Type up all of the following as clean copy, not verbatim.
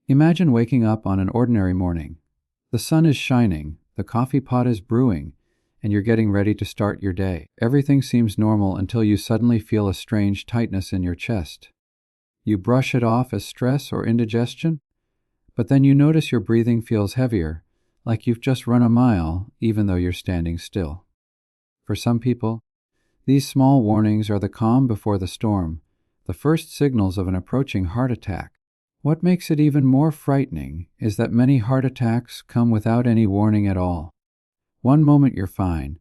Imagine waking up on an ordinary morning. The sun is shining, the coffee pot is brewing, and you're getting ready to start your day. Everything seems normal until you suddenly feel a strange tightness in your chest. You brush it off as stress or indigestion, but then you notice your breathing feels heavier, like you've just run a mile, even though you're standing still. For some people, these small warnings are the calm before the storm, the first signals of an approaching heart attack. What makes it even more frightening is that many heart attacks come without any warning at all. One moment you're fine,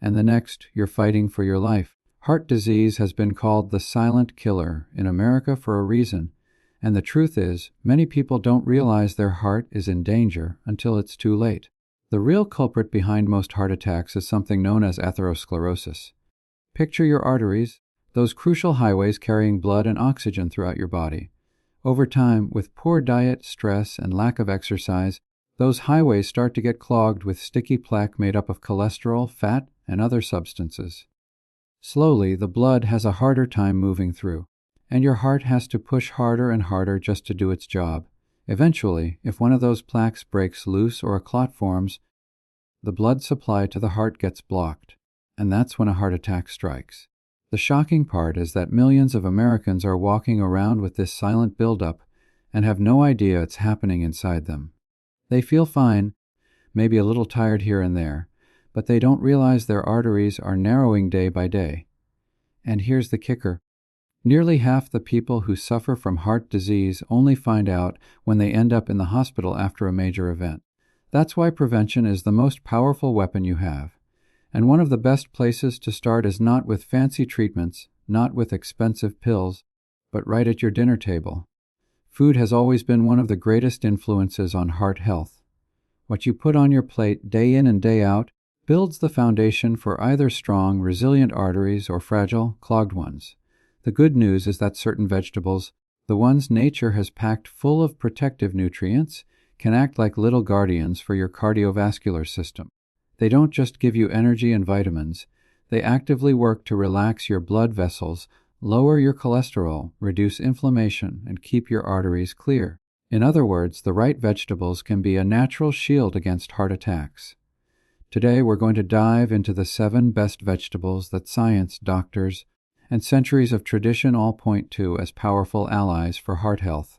and the next you're fighting for your life. Heart disease has been called the silent killer in America for a reason, and the truth is, many people don't realize their heart is in danger until it's too late. The real culprit behind most heart attacks is something known as atherosclerosis. Picture your arteries, those crucial highways carrying blood and oxygen throughout your body. Over time, with poor diet, stress, and lack of exercise, those highways start to get clogged with sticky plaque made up of cholesterol, fat, and other substances. Slowly, the blood has a harder time moving through, and your heart has to push harder and harder just to do its job. Eventually, if one of those plaques breaks loose or a clot forms, the blood supply to the heart gets blocked, and that's when a heart attack strikes. The shocking part is that millions of Americans are walking around with this silent buildup and have no idea it's happening inside them. They feel fine, maybe a little tired here and there, but they don't realize their arteries are narrowing day by day. And here's the kicker. Nearly half the people who suffer from heart disease only find out when they end up in the hospital after a major event. That's why prevention is the most powerful weapon you have. And one of the best places to start is not with fancy treatments, not with expensive pills, but right at your dinner table. Food has always been one of the greatest influences on heart health. What you put on your plate day in and day out builds the foundation for either strong, resilient arteries or fragile, clogged ones. The good news is that certain vegetables, the ones nature has packed full of protective nutrients, can act like little guardians for your cardiovascular system. They don't just give you energy and vitamins, they actively work to relax your blood vessels, lower your cholesterol, reduce inflammation, and keep your arteries clear. In other words, the right vegetables can be a natural shield against heart attacks. Today we're going to dive into the 7 best vegetables that science, doctors, and centuries of tradition all point to as powerful allies for heart health.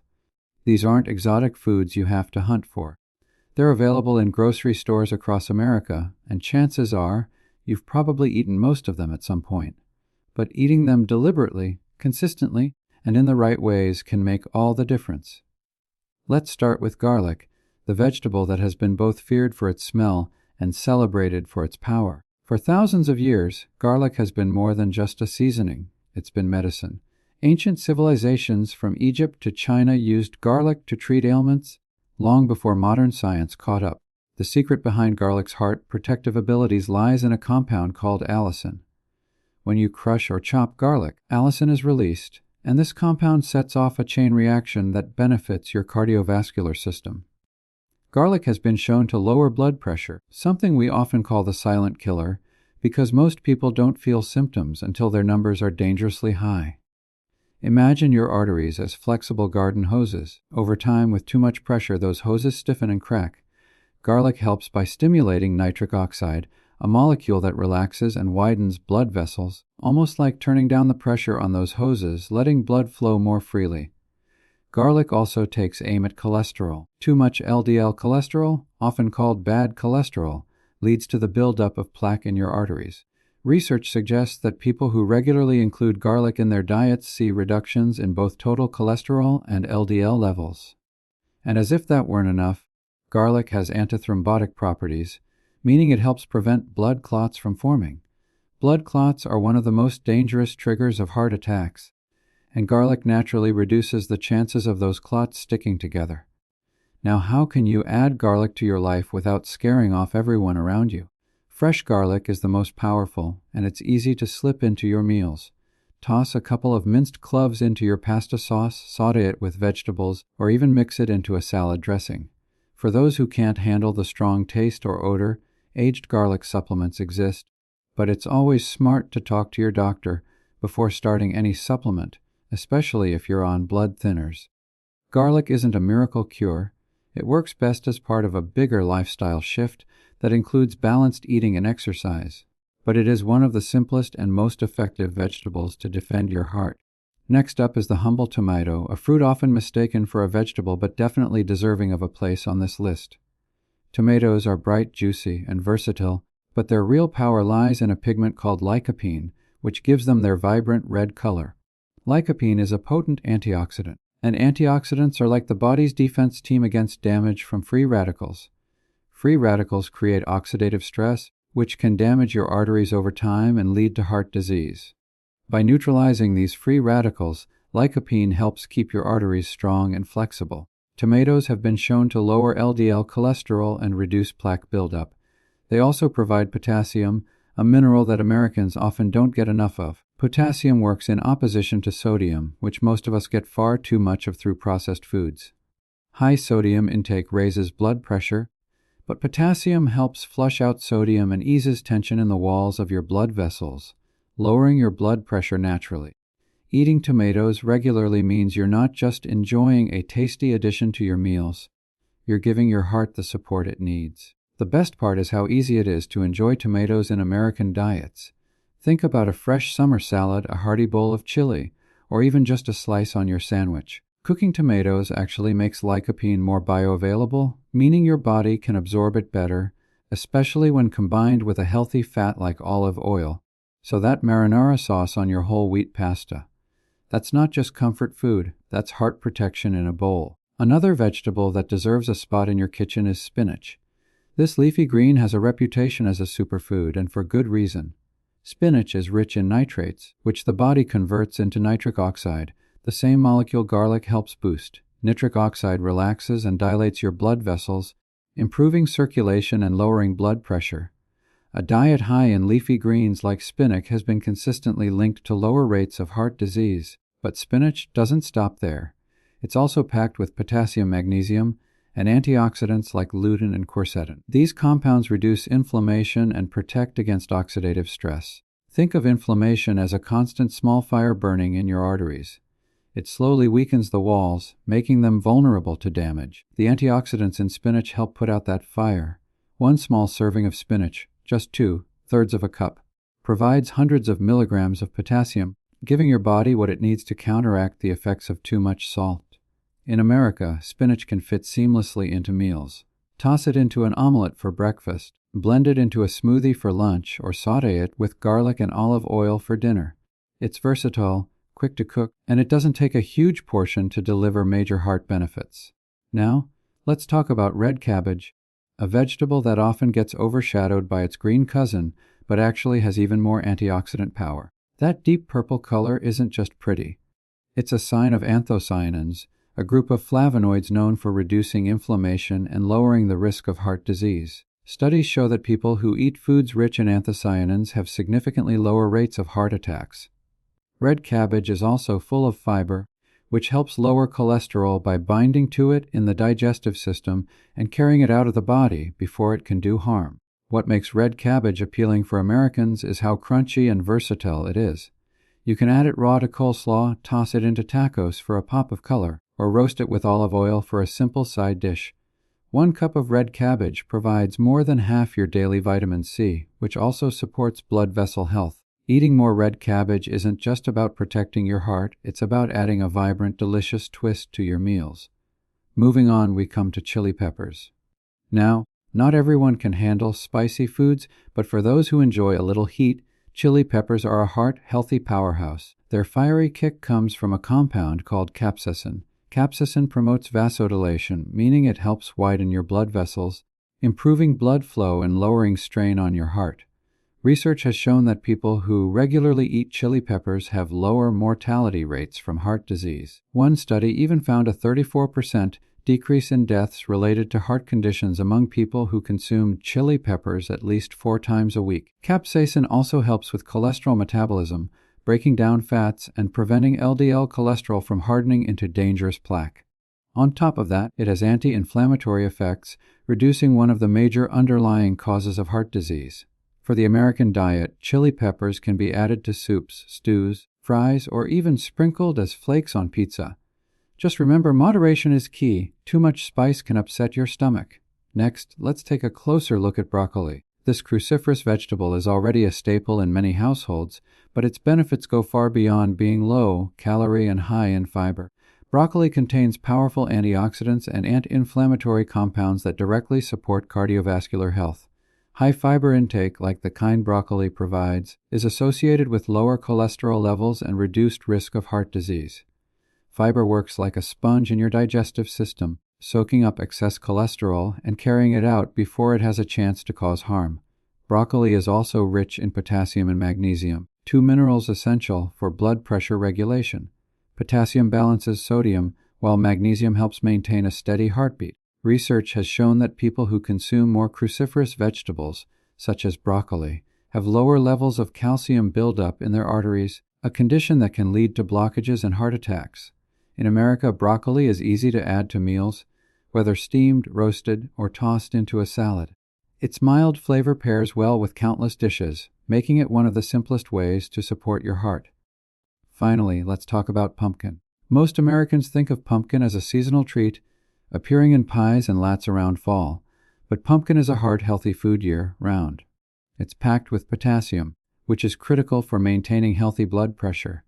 These aren't exotic foods you have to hunt for. They're available in grocery stores across America, and chances are you've probably eaten most of them at some point. But eating them deliberately, consistently, and in the right ways can make all the difference. Let's start with garlic, the vegetable that has been both feared for its smell and celebrated for its power. For thousands of years, garlic has been more than just a seasoning. It's been medicine. Ancient civilizations from Egypt to China used garlic to treat ailments long before modern science caught up. The secret behind garlic's heart protective abilities lies in a compound called allicin. When you crush or chop garlic, allicin is released, and this compound sets off a chain reaction that benefits your cardiovascular system. Garlic has been shown to lower blood pressure, something we often call the silent killer, because most people don't feel symptoms until their numbers are dangerously high. Imagine your arteries as flexible garden hoses. Over time, with too much pressure, those hoses stiffen and crack. Garlic helps by stimulating nitric oxide, a molecule that relaxes and widens blood vessels, almost like turning down the pressure on those hoses, letting blood flow more freely. Garlic also takes aim at cholesterol. Too much LDL cholesterol, often called bad cholesterol, leads to the buildup of plaque in your arteries. Research suggests that people who regularly include garlic in their diets see reductions in both total cholesterol and LDL levels. And as if that weren't enough, garlic has antithrombotic properties, meaning it helps prevent blood clots from forming. Blood clots are one of the most dangerous triggers of heart attacks, and garlic naturally reduces the chances of those clots sticking together. Now, how can you add garlic to your life without scaring off everyone around you? Fresh garlic is the most powerful, and it's easy to slip into your meals. Toss a couple of minced cloves into your pasta sauce, saute it with vegetables, or even mix it into a salad dressing. For those who can't handle the strong taste or odor, aged garlic supplements exist, but it's always smart to talk to your doctor before starting any supplement, especially if you're on blood thinners. Garlic isn't a miracle cure. It works best as part of a bigger lifestyle shift that includes balanced eating and exercise. But it is one of the simplest and most effective vegetables to defend your heart. Next up is the humble tomato, a fruit often mistaken for a vegetable but definitely deserving of a place on this list. Tomatoes are bright, juicy, and versatile, but their real power lies in a pigment called lycopene, which gives them their vibrant red color. Lycopene is a potent antioxidant, and antioxidants are like the body's defense team against damage from free radicals. Free radicals create oxidative stress, which can damage your arteries over time and lead to heart disease. By neutralizing these free radicals, lycopene helps keep your arteries strong and flexible. Tomatoes have been shown to lower LDL cholesterol and reduce plaque buildup. They also provide potassium, a mineral that Americans often don't get enough of. Potassium works in opposition to sodium, which most of us get far too much of through processed foods. High sodium intake raises blood pressure, but potassium helps flush out sodium and eases tension in the walls of your blood vessels, lowering your blood pressure naturally. Eating tomatoes regularly means you're not just enjoying a tasty addition to your meals, you're giving your heart the support it needs. The best part is how easy it is to enjoy tomatoes in American diets. Think about a fresh summer salad, a hearty bowl of chili, or even just a slice on your sandwich. Cooking tomatoes actually makes lycopene more bioavailable, meaning your body can absorb it better, especially when combined with a healthy fat like olive oil. So that marinara sauce on your whole wheat pasta. That's not just comfort food, that's heart protection in a bowl. Another vegetable that deserves a spot in your kitchen is spinach. This leafy green has a reputation as a superfood, and for good reason. Spinach is rich in nitrates, which the body converts into nitric oxide, the same molecule garlic helps boost. Nitric oxide relaxes and dilates your blood vessels, improving circulation and lowering blood pressure. A diet high in leafy greens like spinach has been consistently linked to lower rates of heart disease, but spinach doesn't stop there. It's also packed with potassium, magnesium, and antioxidants like lutein and quercetin. These compounds reduce inflammation and protect against oxidative stress. Think of inflammation as a constant small fire burning in your arteries. It slowly weakens the walls, making them vulnerable to damage. The antioxidants in spinach help put out that fire. One small serving of spinach, just 2/3 of a cup, provides hundreds of milligrams of potassium, giving your body what it needs to counteract the effects of too much salt. In America, spinach can fit seamlessly into meals. Toss it into an omelet for breakfast, blend it into a smoothie for lunch, or saute it with garlic and olive oil for dinner. It's versatile, quick to cook, and it doesn't take a huge portion to deliver major heart benefits. Now, let's talk about red cabbage, a vegetable that often gets overshadowed by its green cousin, but actually has even more antioxidant power. That deep purple color isn't just pretty. It's a sign of anthocyanins, a group of flavonoids known for reducing inflammation and lowering the risk of heart disease. Studies show that people who eat foods rich in anthocyanins have significantly lower rates of heart attacks. Red cabbage is also full of fiber, which helps lower cholesterol by binding to it in the digestive system and carrying it out of the body before it can do harm. What makes red cabbage appealing for Americans is how crunchy and versatile it is. You can add it raw to coleslaw, toss it into tacos for a pop of color, or roast it with olive oil for a simple side dish. 1 cup of red cabbage provides more than half your daily vitamin C, which also supports blood vessel health. Eating more red cabbage isn't just about protecting your heart, it's about adding a vibrant, delicious twist to your meals. Moving on, we come to chili peppers. Now, not everyone can handle spicy foods, but for those who enjoy a little heat, chili peppers are a heart-healthy powerhouse. Their fiery kick comes from a compound called capsaicin. Capsaicin promotes vasodilation, meaning it helps widen your blood vessels, improving blood flow and lowering strain on your heart. Research has shown that people who regularly eat chili peppers have lower mortality rates from heart disease. One study even found a 34% decrease in deaths related to heart conditions among people who consume chili peppers at least 4 times a week. Capsaicin also helps with cholesterol metabolism, breaking down fats and preventing LDL cholesterol from hardening into dangerous plaque. On top of that, it has anti-inflammatory effects, reducing one of the major underlying causes of heart disease. For the American diet, chili peppers can be added to soups, stews, fries, or even sprinkled as flakes on pizza. Just remember, moderation is key. Too much spice can upset your stomach. Next, let's take a closer look at broccoli. This cruciferous vegetable is already a staple in many households, but its benefits go far beyond being low calorie and high in fiber. Broccoli contains powerful antioxidants and anti-inflammatory compounds that directly support cardiovascular health. High fiber intake, like the kind broccoli provides, is associated with lower cholesterol levels and reduced risk of heart disease. Fiber works like a sponge in your digestive system, soaking up excess cholesterol and carrying it out before it has a chance to cause harm. Broccoli is also rich in potassium and magnesium, two minerals essential for blood pressure regulation. Potassium balances sodium, while magnesium helps maintain a steady heartbeat. Research has shown that people who consume more cruciferous vegetables, such as broccoli, have lower levels of calcium buildup in their arteries, a condition that can lead to blockages and heart attacks. In America, broccoli is easy to add to meals, whether steamed, roasted, or tossed into a salad. Its mild flavor pairs well with countless dishes, making it one of the simplest ways to support your heart. Finally, let's talk about pumpkin. Most Americans think of pumpkin as a seasonal treat, appearing in pies and lats around fall, but pumpkin is a heart-healthy food year-round. It's packed with potassium, which is critical for maintaining healthy blood pressure.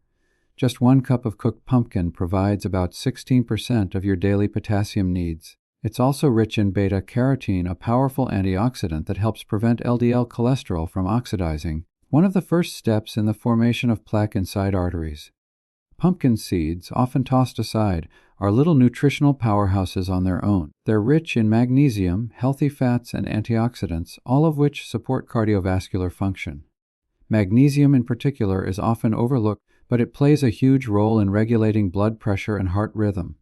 Just 1 cup of cooked pumpkin provides about 16% of your daily potassium needs. It's also rich in beta-carotene, a powerful antioxidant that helps prevent LDL cholesterol from oxidizing, one of the first steps in the formation of plaque inside arteries. Pumpkin seeds, often tossed aside, are little nutritional powerhouses on their own. They're rich in magnesium, healthy fats, and antioxidants, all of which support cardiovascular function. Magnesium in particular is often overlooked, but it plays a huge role in regulating blood pressure and heart rhythm.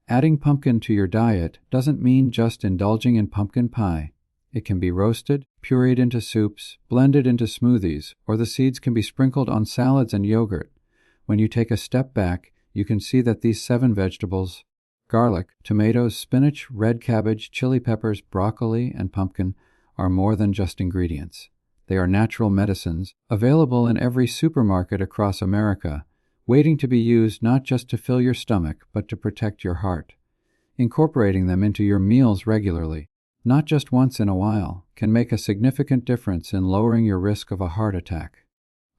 Adding pumpkin to your diet doesn't mean just indulging in pumpkin pie. It can be roasted, pureed into soups, blended into smoothies, or the seeds can be sprinkled on salads and yogurt. When you take a step back, you can see that these 7 vegetables — garlic, tomatoes, spinach, red cabbage, chili peppers, broccoli, and pumpkin — are more than just ingredients. They are natural medicines, available in every supermarket across America, waiting to be used not just to fill your stomach, but to protect your heart. Incorporating them into your meals regularly, not just once in a while, can make a significant difference in lowering your risk of a heart attack.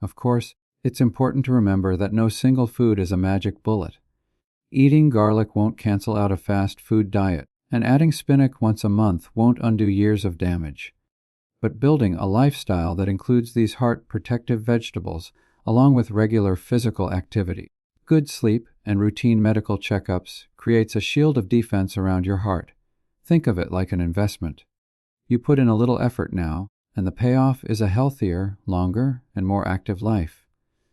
Of course, it's important to remember that no single food is a magic bullet. Eating garlic won't cancel out a fast food diet, and adding spinach once a month won't undo years of damage. But building a lifestyle that includes these heart-protective vegetables, along with regular physical activity, good sleep, and routine medical checkups, creates a shield of defense around your heart. Think of it like an investment. You put in a little effort now, and the payoff is a healthier, longer, and more active life.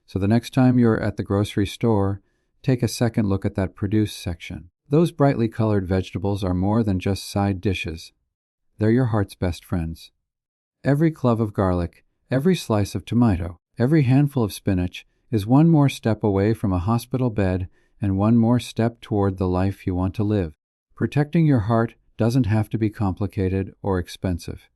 So the next time you're at the grocery store, take a second look at that produce section. Those brightly colored vegetables are more than just side dishes. They're your heart's best friends. Every clove of garlic, every slice of tomato, every handful of spinach is one more step away from a hospital bed and one more step toward the life you want to live. Protecting your heart doesn't have to be complicated or expensive.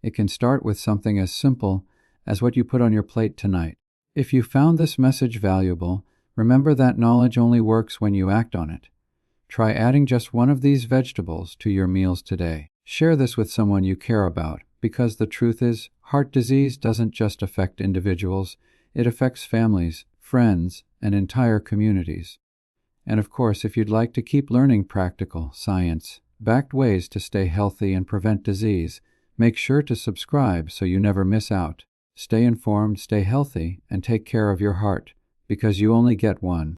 It can start with something as simple as what you put on your plate tonight. If you found this message valuable, remember that knowledge only works when you act on it. Try adding just one of these vegetables to your meals today. Share this with someone you care about, because the truth is, heart disease doesn't just affect individuals, it affects families, friends, and entire communities. And of course, if you'd like to keep learning practical, science-backed ways to stay healthy and prevent disease, make sure to subscribe so you never miss out. Stay informed, stay healthy, and take care of your heart, because you only get one.